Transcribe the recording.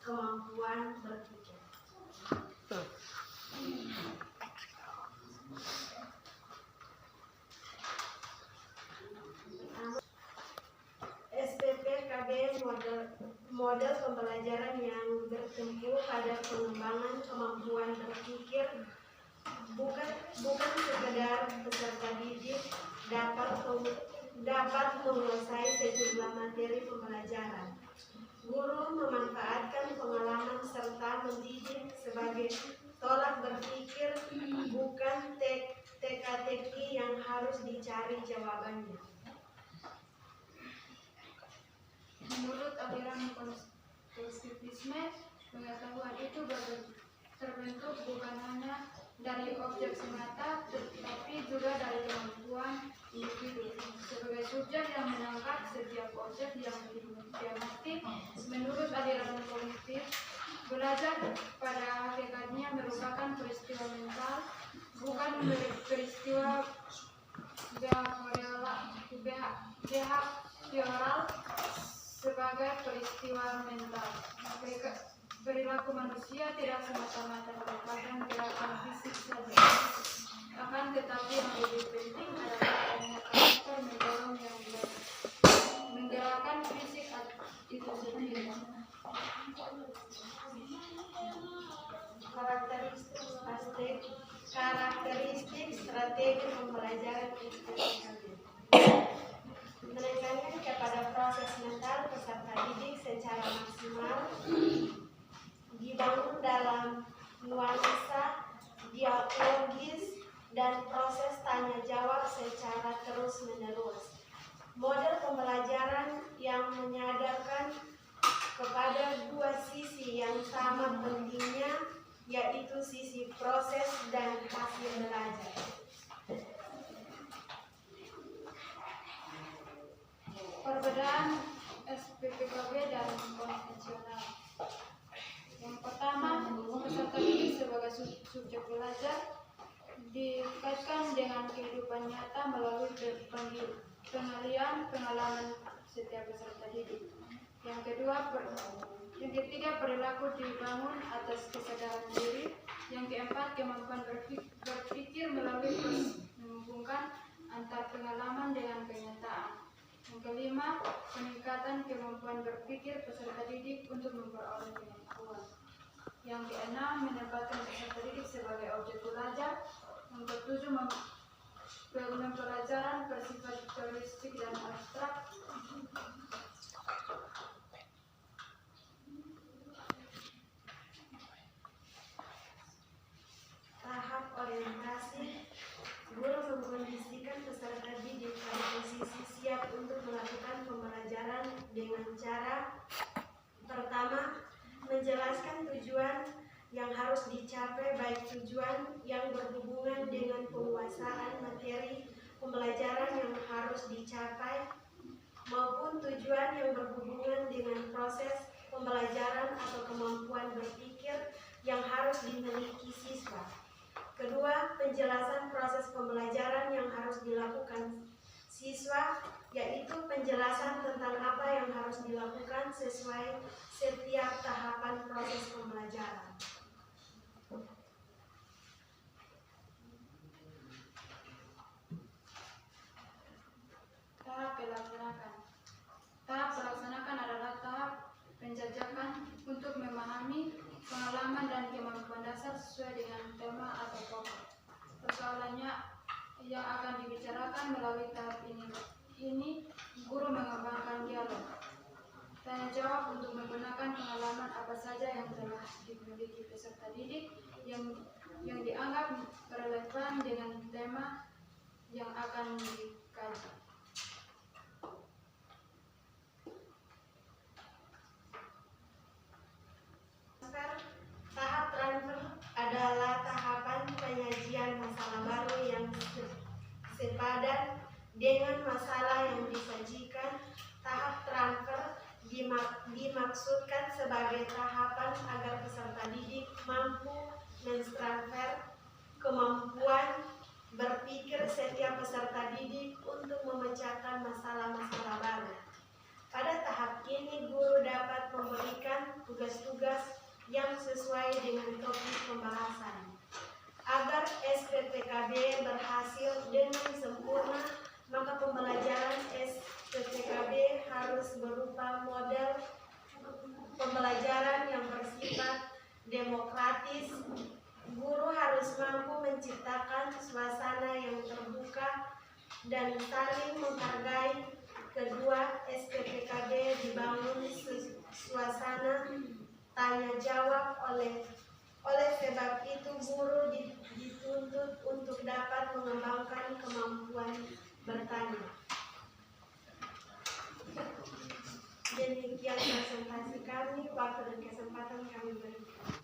kemampuan berpikir. SPPKB model pembelajaran yang bertumpu pada pengembangan kemampuan berpikir bukan sekedar peserta didik dapat menguasai sejumlah materi pembelajaran. Guru memanfaatkan pengalaman serta mendidik sebagai tolak berpikir, bukan teka-teki yang harus dicari jawabannya. Menurut aliran positivisme, pengetahuan itu terbentuk bukan hanya dari objek semata, tetapi juga dari kemampuan individu sebagai subjek yang menangkap setiap objek yang diamati. Menurut aliran kognitif, belajar pada hakikatnya merupakan peristiwa mental, bukan peristiwa behavioral sebagai peristiwa mental. Perilaku manusia tidak semata-mata merupakan gerakan fisik saja, akan tetapi yang lebih penting adalah adanya karakter mendorong yang menggerakkan fisik itu sendiri. Karakteristik strategi pembelajaran SPPKB menekankan kepada proses mental peserta didik secara maksimal, dibangun dalam nuansa dialogis dan proses tanya jawab secara terus-menerus. Model pembelajaran yang menyadarkan kepada dua sisi yang sama pentingnya, yaitu sisi proses dan hasil belajar. Perbedaan SPPKB dan konvensional. Yang pertama, peserta didik sebagai subjek belajar dikaitkan dengan kehidupan nyata melalui pengalaman setiap peserta didik. Yang ketiga, perilaku dibangun atas kesadaran diri. Yang keempat, kemampuan berpikir melalui menghubungkan antar pengalaman dengan kenyataan. Yang kelima, peningkatan kemampuan berpikir peserta didik untuk memperoleh pengetahuan. Yang keenam, menempatkan peserta didik sebagai objek belajar. Yang ketujuh, pembelajaran bersifat teoretik dan abstrak. Tahap orientasi, guru mengkondisikan peserta didik pada posisi siap untuk melakukan pembelajaran dengan cara pertama, menjelaskan tujuan yang harus dicapai, baik tujuan yang berhubungan dengan penguasaan materi pembelajaran yang harus dicapai maupun tujuan yang berhubungan dengan proses pembelajaran atau kemampuan berpikir yang harus dimiliki siswa. Kedua, penjelasan proses pembelajaran yang harus dilakukan siswa, yaitu penjelasan tentang apa yang harus dilakukan sesuai setiap tahapan proses pembelajaran. Tahap pelaksanakan. Tahap pelaksanakan adalah tahap penjajakan untuk memahami pengalaman dan kemampuan dasar sesuai dengan tema atau pokok persoalannya yang akan dibicarakan. Melalui tahap ini guru mengembangkan dialog tanya jawab untuk menggunakan pengalaman apa saja yang telah dimiliki peserta didik yang dianggap relevan dengan tema yang akan dikaji. Tahap transfer adalah tahapan penyajian masalah baru yang sepadan dengan masalah yang disajikan. Tahap transfer dimaksudkan sebagai tahapan agar peserta didik mampu mentransfer kemampuan berpikir setiap peserta didik untuk memecahkan masalah-masalah baru. Pada tahap ini, guru dapat memberikan tugas-tugas yang sesuai dengan topik pembahasan. Agar SPPKB berhasil dengan sempurna, maka pembelajaran SPPKB harus berupa model pembelajaran yang bersifat demokratis. Guru harus mampu menciptakan suasana yang terbuka dan saling menghargai. Kedua, SPPKB dibangun suasana tanya jawab. Oleh sebab itu guru dituntut untuk dapat mengembangkan kemampuan bertanya. Demikian presentasi kami, waktu dan kesempatan kami berikan.